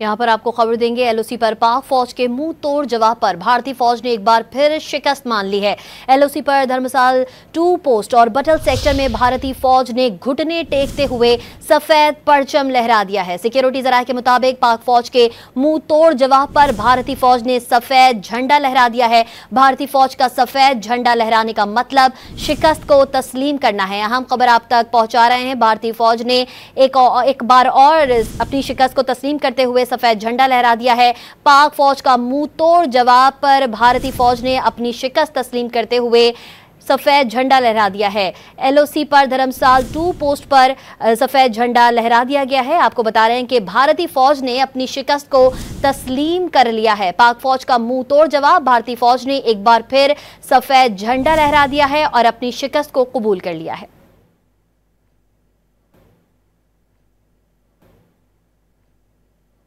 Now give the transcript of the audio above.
यहाँ पर आपको खबर देंगे, एलओसी पर पाक फौज के मुंह तोड़ जवाब पर भारतीय फौज ने एक बार फिर शिकस्त मान ली है। एलओसी पर धर्मसाल 2 पोस्ट और बटल सेक्टर में भारतीय फौज ने घुटने टेकते हुए सफेद परचम लहरा दिया है। सिक्योरिटी जराये के मुताबिक पाक फौज के मुंह तोड़ जवाब पर भारतीय फौज ने सफेद झंडा लहरा दिया है। भारतीय फौज का सफेद झंडा लहराने का मतलब शिकस्त को तस्लीम करना है। अहम खबर आप तक पहुंचा रहे हैं। भारतीय फौज ने एक बार और अपनी शिकस्त को तस्लीम करते हुए सफेद झंडा लहरा दिया है। पाक फौज का मुंह तोड़ जवाब पर भारतीय फौज ने अपनी शिकस्त तस्लीम करते हुए सफेद झंडा लहरा दिया है। एलओसी पर धर्मसाल 2 पोस्ट पर सफेद झंडा लहरा दिया गया है। आपको बता रहे हैं कि भारतीय फौज ने अपनी शिकस्त को तस्लीम कर लिया है। पाक फौज का मुंह तोड़ जवाब भारतीय फौज ने एक बार फिर सफेद झंडा लहरा दिया है और अपनी शिकस्त को कबूल कर लिया है।